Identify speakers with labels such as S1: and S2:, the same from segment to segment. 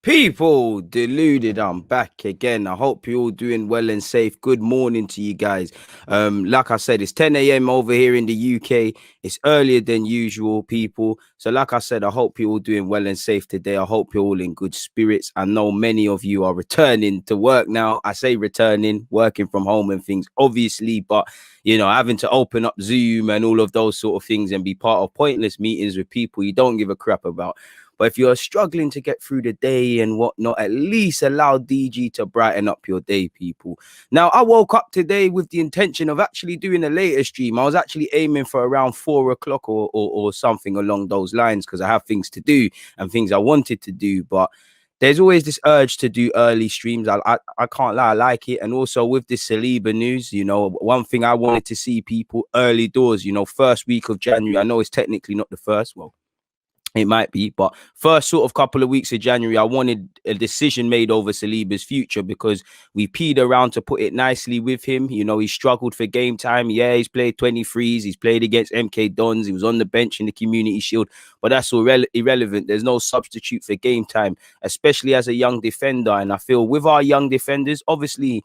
S1: People, deluded, I'm back again. I hope you're all doing well and safe. Good morning to you guys. Like I said, it's 10 a.m. over here in the UK. It's earlier than usual, people. So like I said, I hope you're all doing well and safe today. I hope you're all in good spirits. I know many of you are returning to work now. I say returning, working from home and things, obviously, but having to open up Zoom and all of those sort of things and be part of pointless meetings with people you don't give a crap about. But if you're struggling to get through the day and whatnot, at least allow DG to brighten up your day, people. Now, I woke up today with the intention of actually doing a later stream. I was actually aiming for around 4 o'clock or something along those lines because I have things to do and things I wanted to do. But there's always this urge to do early streams. I can't lie, I like it. And also with this Saliba news, one thing I wanted to see people early doors, first week of January. I know it's technically not the first. Well, it might be, but first sort of couple of weeks of January, I wanted a decision made over Saliba's future because we peed around, to put it nicely, with him. He struggled for game time. Yeah, he's played 23s. He's played against MK Dons. He was on the bench in the Community Shield, but that's all irrelevant. There's no substitute for game time, especially as a young defender. And I feel with our young defenders, obviously,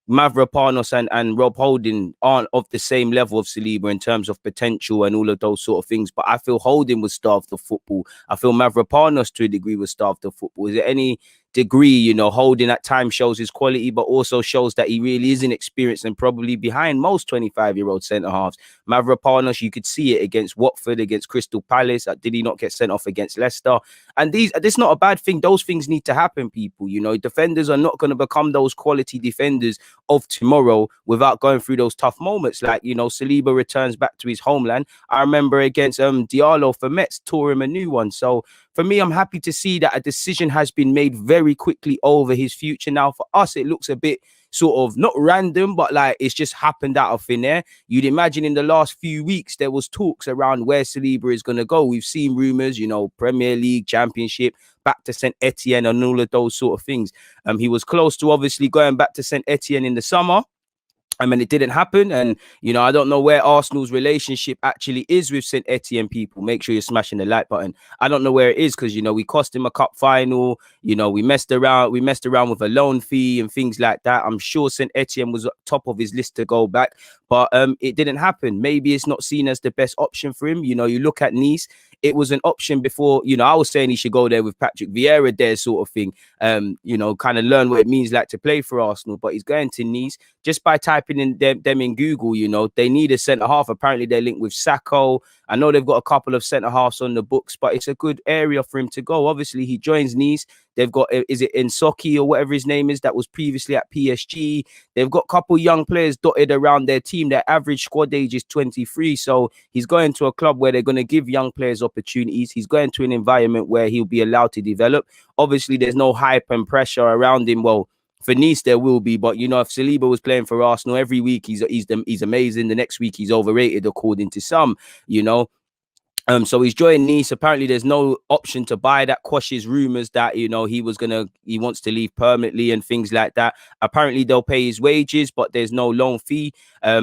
S1: Mavropanos and Rob Holding aren't of the same level of Saliba in terms of potential and all of those sort of things. But I feel Holding was starved of football. I feel Mavropanos to a degree was starved of football. Is there any degree, Holding at times shows his quality, but also shows that he really is inexperienced and probably behind most 25-year-old centre-halves. Mavropanos, you could see it against Watford, against Crystal Palace. Did he not get sent off against Leicester? And this is not a bad thing. Those things need to happen, people. Defenders are not going to become those quality defenders of tomorrow without going through those tough moments. Like, Saliba returns back to his homeland. I remember against Diallo for Metz, tore him a new one. So for me, I'm happy to see that a decision has been made very quickly over his future. Now, for us, it looks a bit sort of not random, but like it's just happened out of thin air. You'd imagine in the last few weeks, there was talks around where Saliba is going to go. We've seen rumors, Premier League, Championship, back to St. Etienne and all of those sort of things. He was close to obviously going back to St. Etienne in the summer. I mean, it didn't happen. And, I don't know where Arsenal's relationship actually is with St. Etienne, people. Make sure you're smashing the like button. I don't know where it is because, we cost him a cup final. We messed around. We messed around with a loan fee and things like that. I'm sure St. Etienne was top of his list to go back, but it didn't happen. Maybe it's not seen as the best option for him. You look at Nice. It was an option before, I was saying he should go there with Patrick Vieira there sort of thing, kind of learn what it means like to play for Arsenal, but he's going to Nice. Just by typing in them in Google, they need a centre-half. Apparently, they're linked with Sacco. I know they've got a couple of centre-halves on the books, but it's a good area for him to go. Obviously, he joins Nice. They've got, is it Insoki or whatever his name is, that was previously at PSG. They've got a couple young players dotted around their team. Their average squad age is 23. So he's going to a club where they're going to give young players opportunities. He's going to an environment where he'll be allowed to develop. Obviously, there's no hype and pressure around him. Well, for Nice, there will be, but if Saliba was playing for Arsenal every week, he's amazing. The next week, he's overrated, according to some, So he's joined Nice. Apparently, there's no option to buy. That quashes rumors that he wants to leave permanently and things like that. Apparently, they'll pay his wages, but there's no loan fee.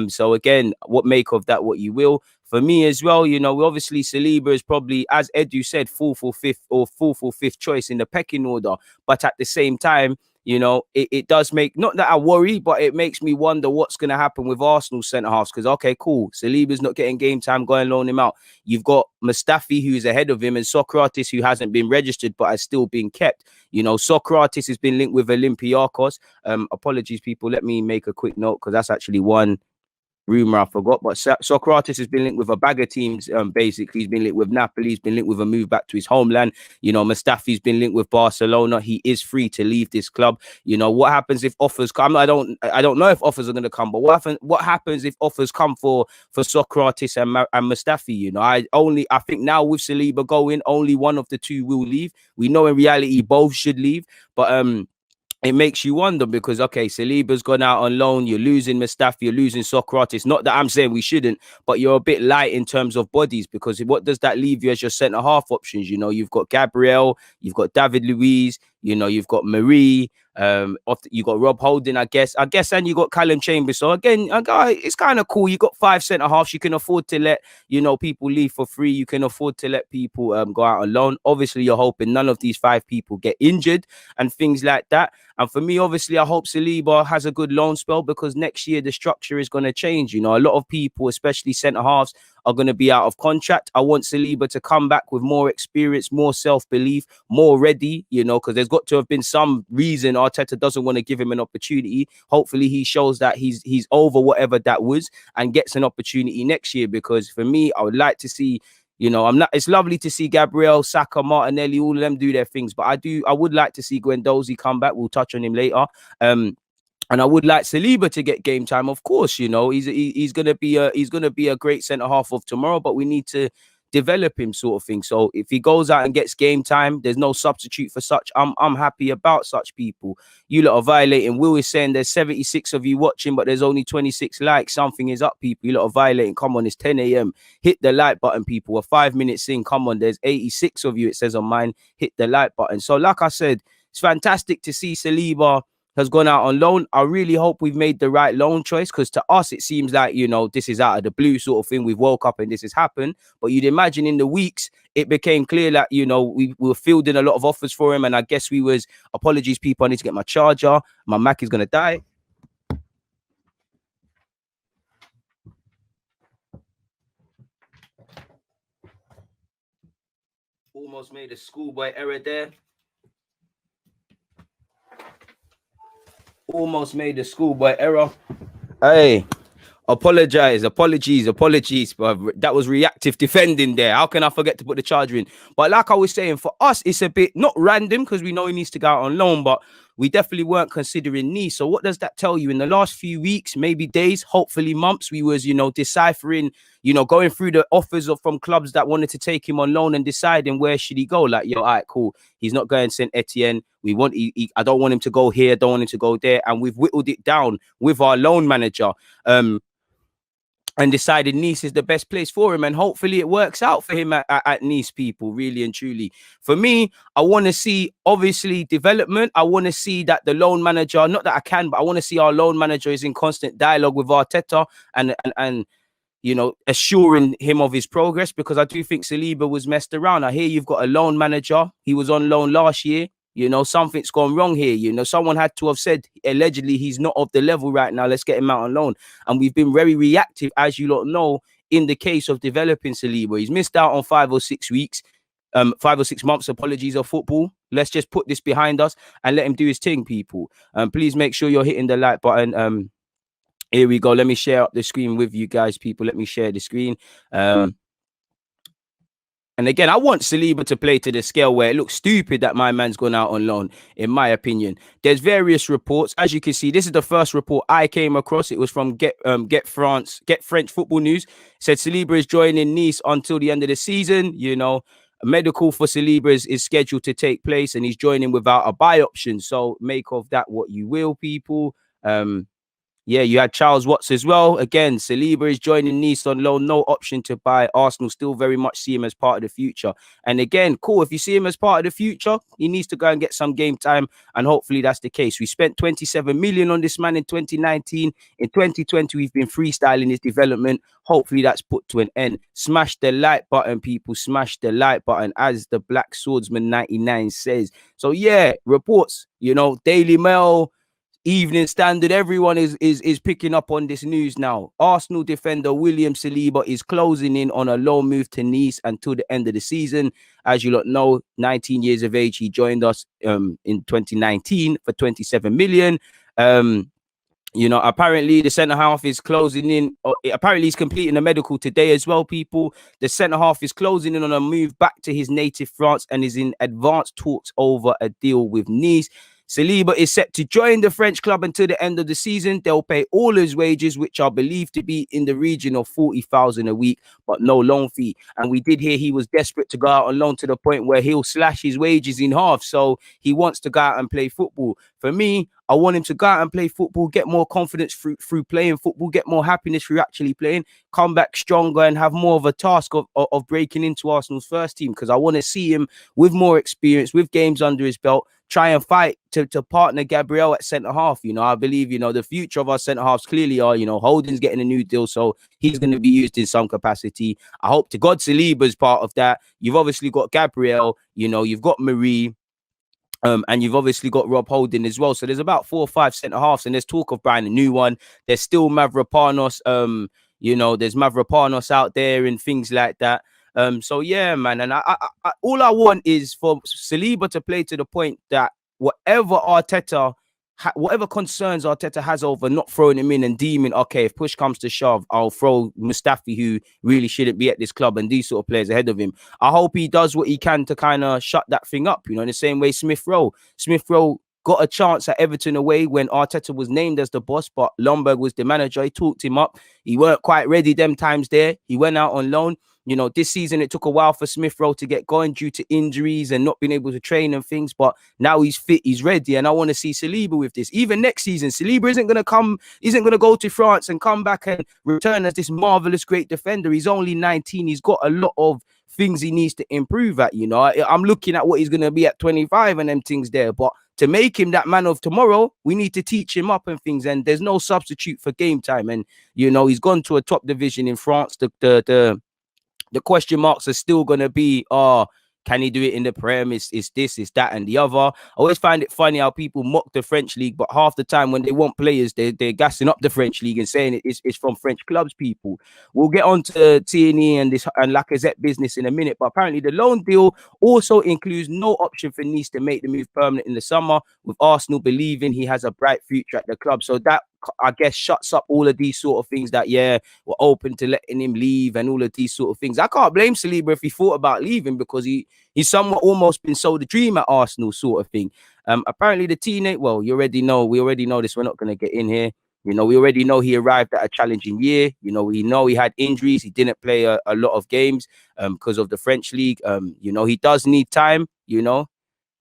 S1: So again, what make of that what you will. For me as well, obviously Saliba is probably, as Edu said, fourth or fifth choice in the pecking order. But at the same time, it does make, not that I worry, but it makes me wonder what's going to happen with Arsenal centre-halves. Because, okay, cool, Saliba's not getting game time, go and loan him out. You've got Mustafi, who's ahead of him, and Socrates, who hasn't been registered but has still been kept. Socrates has been linked with Olympiacos. Apologies, people, let me make a quick note because that's actually one rumor I forgot, but Socrates has been linked with a bag of teams. Basically, he's been linked with Napoli. He's been linked with a move back to his homeland. Mustafi's been linked with Barcelona. He is free to leave this club. What happens if offers come? I don't know if offers are going to come, but what happens if offers come for Socrates and Mustafi? I think now with Saliba going, only one of the two will leave. We know in reality both should leave, but it makes you wonder because, okay, Saliba's gone out on loan. You're losing Mustafi, you're losing Socrates. Not that I'm saying we shouldn't, but you're a bit light in terms of bodies because what does that leave you as your centre-half options? You've got Gabriel, you've got David Luiz, you've got Marie. You got Rob Holding, I guess, and you got Callum Chambers. So again, it's kind of cool. You got 5 centre halves. You can afford to let people leave for free. You can afford to let people go out on loan. Obviously, you're hoping none of these 5 people get injured and things like that. And for me, obviously, I hope Saliba has a good loan spell, because next year the structure is going to change. A lot of people, especially centre halves, are going to be out of contract. I want Saliba to come back with more experience, more self-belief, more ready, because there's got to have been some reason Arteta doesn't want to give him an opportunity. Hopefully he shows that he's over whatever that was and gets an opportunity next year, because for me, I would like to see, it's lovely to see Gabriel, Saka, Martinelli, all of them do their things, but I would like to see Guendouzi come back. We'll touch on him later. And I would like Saliba to get game time, of course. He's gonna be a great centre half of tomorrow, but we need to develop him, sort of thing. So if he goes out and gets game time, there's no substitute for such. I'm happy about such people. You lot are violating. Will is saying there's 76 of you watching, but there's only 26 likes. Something is up, people. You lot are violating. Come on, it's 10 a.m. Hit the like button, people. We're 5 minutes in. Come on, there's 86 of you. It says on mine. Hit the like button. So like I said, it's fantastic to see Saliba has gone out on loan. I really hope we've made the right loan choice, because to us it seems like, this is out of the blue sort of thing. We've woke up and this has happened. But you'd imagine in the weeks it became clear that, we were fielding a lot of offers for him. And I guess apologies, people, I need to get my charger. My Mac is going to die. Almost made a schoolboy error there. Almost made a schoolboy error. Hey, apologies, but that was reactive defending there. How can I forget to put the charger in? But like I was saying, for us, it's a bit not random, because we know he needs to go out on loan, but we definitely weren't considering Nice. So what does that tell you? In the last few weeks, maybe days, hopefully months, we was, deciphering, going through the offers from clubs that wanted to take him on loan and deciding where should he go. Like, all right, cool. He's not going Saint Etienne. I don't want him to go here. Don't want him to go there. And we've whittled it down with our loan manager. And decided Nice is the best place for him. And hopefully it works out for him at Nice, people, really and truly. For me, I want to see, obviously, development. I want to see that the loan manager, not that I can, but I want to see our loan manager is in constant dialogue with Arteta and assuring him of his progress, because I do think Saliba was messed around. I hear you've got a loan manager. He was on loan last year. Something's gone wrong here. Someone had to have said, allegedly, he's not of the level right now. Let's get him out on loan. And we've been very reactive, as you lot know, in the case of developing Saliba. He's missed out on 5 or 6 weeks, 5 or 6 months, apologies, of football. Let's just put this behind us and let him do his thing, people. Please make sure you're hitting the like button. Here we go. Let me share up the screen with you guys, people. Let me share the screen. And again, I want Saliba to play to the scale where it looks stupid that my man's gone out on loan, in my opinion. There's various reports. As you can see, this is the first report I came across. It was from Get French Football News. It said Saliba is joining Nice until the end of the season. A medical for Saliba is scheduled to take place, and he's joining without a buy option. So make of that what you will, people. Yeah, you had Charles Watts as well. Again, Saliba is joining Nice on loan, no option to buy. Arsenal still very much see him as part of the future. And again, cool, if you see him as part of the future, he needs to go and get some game time, and hopefully that's the case. We spent 27 million on this man in 2019. In 2020, we've been freestyling his development. Hopefully that's put to an end. Smash the like button, people. Smash the like button, as the Black Swordsman 99 says. So yeah, reports, Daily Mail, Evening Standard, everyone is picking up on this news now. Arsenal defender William Saliba is closing in on a loan move to Nice until the end of the season. As you lot know, 19 years of age, he joined us in 2019 for 27 million. Apparently the centre half is closing in. Apparently he's completing a medical today as well, people. The centre half is closing in on a move back to his native France and is in advanced talks over a deal with Nice. Saliba is set to join the French club until the end of the season. They'll pay all his wages, which are believed to be in the region of 40,000 a week, but no loan fee. And we did hear he was desperate to go out on loan to the point where he'll slash his wages in half. So he wants to go out and play football. For me, I want him to go out and play football, get more confidence through playing football, get more happiness through actually playing, come back stronger and have more of a task of breaking into Arsenal's first team, because I want to see him with more experience, with games under his belt, try and fight to partner Gabriel at centre half. I believe, the future of our centre halves clearly are, Holding's getting a new deal, so he's going to be used in some capacity. I hope to God Saliba's part of that. You've obviously got Gabriel, you've got Marie. And you've obviously got Rob Holding as well. So there's about 4 or 5 centre halves, and there's talk of buying a new one. There's still Mavropanos. There's Mavropanos out there and things like that. So yeah, man. And I all I want is for Saliba to play to the point that whatever concerns Arteta has over not throwing him in and deeming, okay, if push comes to shove, I'll throw Mustafi, who really shouldn't be at this club, and these sort of players ahead of him. I hope he does what he can to kind of shut that thing up, in the same way Smith Rowe got a chance at Everton away when Arteta was named as the boss, but Lombard was the manager. He talked him up. He weren't quite ready them times there. He went out on loan. This season it took a while for Smith Rowe to get going due to injuries and not being able to train and things, but now he's fit, he's ready, and I want to see Saliba with this. Even next season, Saliba isn't going to go to France and come back and return as this marvelous great defender. He's only 19. He's got a lot of things he needs to improve at. I'm looking at what he's going to be at 25 and them things there, but to make him that man of tomorrow, we need to teach him up and things, and there's no substitute for game time. And he's gone to a top division in France. The question marks are still going to be, can he do it in the Prem? Is this, is that, and the other. I always find it funny how people mock the French league, but half the time when they want players, they're gassing up the French league and saying it's from French clubs, people. We'll get on to Tierney and Lacazette business in a minute, but apparently the loan deal also includes no option for Nice to make the move permanent in the summer, with Arsenal believing he has a bright future at the club. So that, I guess, shuts up all of these sort of things that, we're open to letting him leave and all of these sort of things. I can't blame Saliba if he thought about leaving, because he's somewhat almost been sold a dream at Arsenal sort of thing. Apparently the teenage, we already know this. We're not going to get in here. We already know he arrived at a challenging year. We know he had injuries. He didn't play a lot of games because of the French league. He does need time,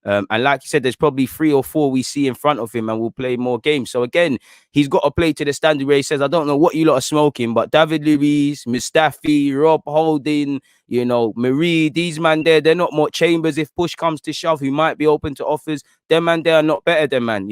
S1: and like you said, there's probably 3 or 4 we see in front of him, and we'll play more games. So again, he's got to play to the standard where he says, I don't know what you lot are smoking, but David Luiz, Mustafi, Rob Holding, Marie, these man there, they're not more Chambers. If push comes to shove, who might be open to offers, them man they are not better than man,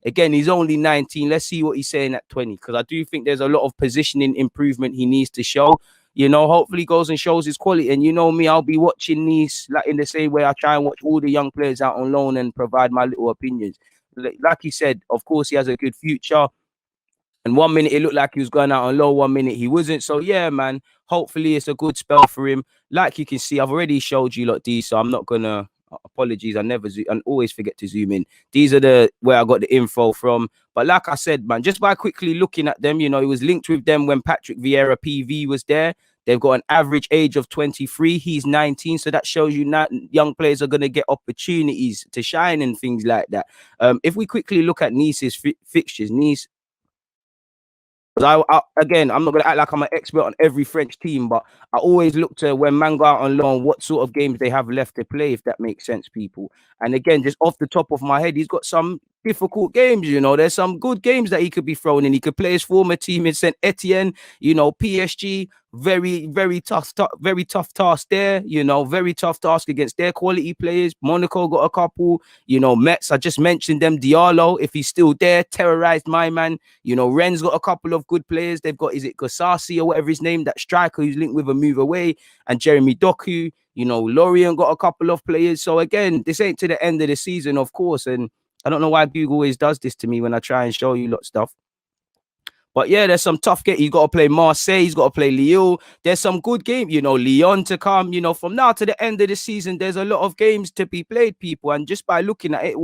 S1: Again, he's only 19. Let's see what he's saying at 20, because I do think there's a lot of positioning improvement he needs to show. Hopefully goes and shows his quality. And me, I'll be watching these like in the same way I try and watch all the young players out on loan and provide my little opinions. Like he said, of course, he has a good future. And 1 minute it looked like he was going out on low, 1 minute he wasn't. So yeah, man, hopefully it's a good spell for him. Like you can see, I've already showed you lot these, so I'm not gonna. Apologies, I never zoom and always forget to zoom in. These are where I got the info from. But like I said, man, just by quickly looking at them, he was linked with them when Patrick Vieira PV was there. They've got an average age of 23. He's 19. So that shows you now young players are going to get opportunities to shine and things like that. If we quickly look at Nice's fixtures, Nice. Again, I'm not going to act like I'm an expert on every French team, but I always look to when man go out on loan, what sort of games they have left to play, if that makes sense, people. And again, just off the top of my head, he's got some difficult games, There's some good games that he could be thrown in. He could play his former team in Saint Etienne, PSG. Very, very tough task there, very tough task against their quality players. Monaco got a couple, Mets, I just mentioned them. Diallo, if he's still there, terrorized my man. Rennes got a couple of good players. They've got, is it Gossasi or whatever his name, that striker who's linked with a move away, and Jeremy Doku. Lorient got a couple of players. So again, this ain't to the end of the season, of course, and I don't know why Google always does this to me when I try and show you lot stuff. But yeah, there's some tough games. He's got to play Marseille. He's got to play Lille. There's some good games, Lyon to come. From now to the end of the season, there's a lot of games to be played, people. And just by looking at it,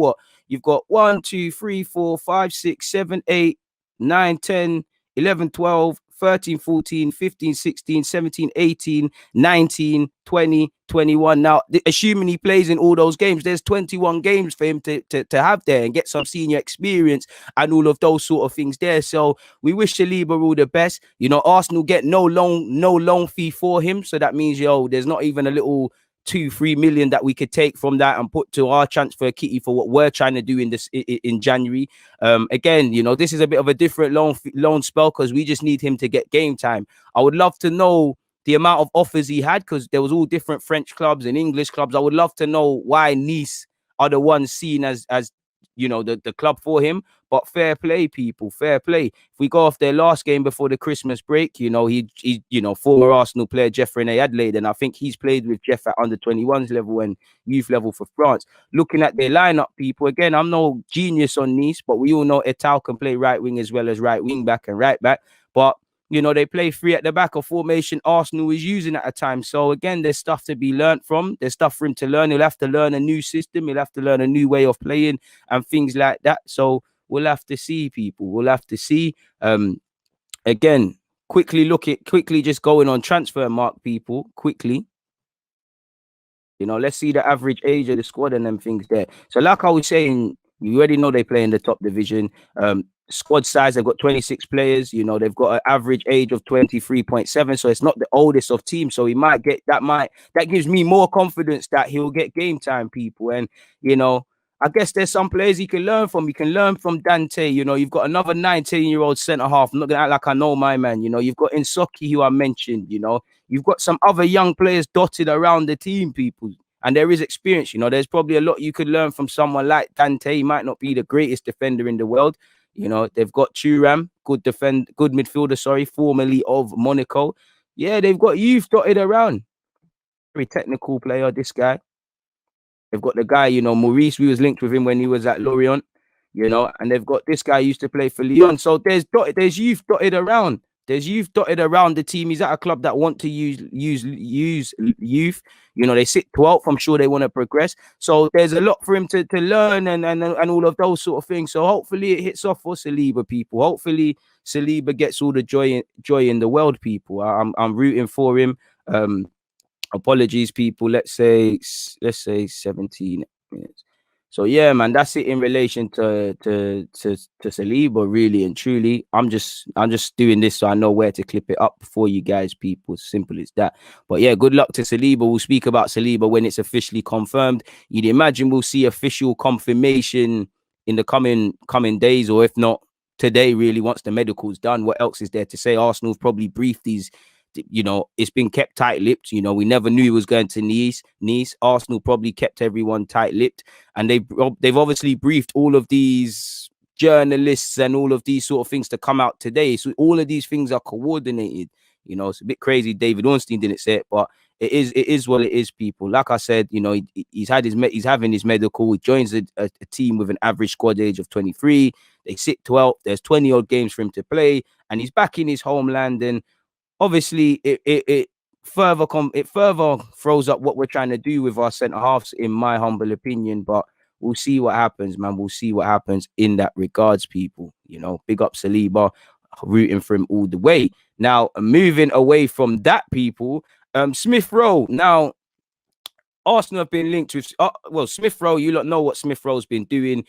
S1: you've got 1, 2, 3, 4, 5, 6, 7, 8, 9, 10, 11, 12, 13, 14, 15, 16, 17, 18, 19, 20, 21. Now, assuming he plays in all those games, there's 21 games for him to have there and get some senior experience and all of those sort of things there. So we wish Saliba all the best. Arsenal get no loan fee for him. So that means, there's not even a little 2-3 million that we could take from that and put to our transfer kitty for what we're trying to do in January. Again, this is a bit of a different loan spell because we just need him to get game time. I would love to know the amount of offers he had, because there was all different French clubs and English clubs. I would love to know why Nice are the ones seen as the club for him. But fair play, people, fair play. If we go off their last game before the Christmas break, he former Arsenal player Jeff Rene Adelaide, and I think he's played with Jeff at under 21s level and youth level for France. Looking at their lineup, people, again, I'm no genius on these, but we all know Etal can play right wing as well as right wing back and right back. But they play three at the back, of formation Arsenal is using at a time. So again, there's stuff to be learnt from. There's stuff for him to learn. He'll have to learn a new system. He'll have to learn a new way of playing and things like that. So we'll have to see, people. We'll have to see. Again, quickly just going on transfer mark, people, quickly. Let's see the average age of the squad and them things there. So like I was saying, you already know they play in the top division. Squad size, they've got 26 players. They've got an average age of 23.7. So it's not the oldest of teams. So he might get that gives me more confidence that he'll get game time, people. And, I guess there's some players he can learn from. He can learn from Dante. You've got another 19-year-old centre half. I'm not going to act like I know my man. You've got Insoki, who I mentioned. You've got some other young players dotted around the team, people. And there is experience. There's probably a lot you could learn from someone like Dante. He might not be the greatest defender in the world. They've got Thuram, good midfielder, formerly of Monaco. Yeah, they've got youth dotted around. Very technical player, this guy. They've got the guy, Maurice, we was linked with him when he was at Lorient, and they've got this guy who used to play for Lyon. So there's youth dotted around. There's youth dotted around the team. He's at a club that want to use youth. They sit 12th. I'm sure they want to progress. So there's a lot for him to learn and all of those sort of things. So hopefully it hits off for Saliba, people. Hopefully Saliba gets all the joy in the world, people. I'm rooting for him. Apologies, people. Let's say 17 minutes. So yeah, man, that's it in relation to Saliba, really and truly. I'm just doing this so I know where to clip it up for you guys, people. Simple as that. But yeah, good luck to Saliba. We'll speak about Saliba when it's officially confirmed. You'd imagine we'll see official confirmation in the coming days, or if not today, really, once the medical's done. What else is there to say? Arsenal's probably briefed these. It's been kept tight-lipped. We never knew he was going to Nice. Arsenal probably kept everyone tight-lipped, and they've obviously briefed all of these journalists and all of these sort of things to come out today. So all of these things are coordinated. It's a bit crazy. David Ornstein didn't say it, but it is what it is, people. Like I said, he's having his medical. He joins a team with an average squad age of 23. They sit 12th. There's 20 odd games for him to play, and he's back in his homeland. And obviously, it further throws up what we're trying to do with our centre halves, in my humble opinion. But we'll see what happens, man. We'll see what happens in that regards, people. Big up Saliba, rooting for him all the way. Now, moving away from that, people, Smith Rowe. Now, Arsenal have been linked with Smith Rowe. You lot know what Smith Rowe's been doing.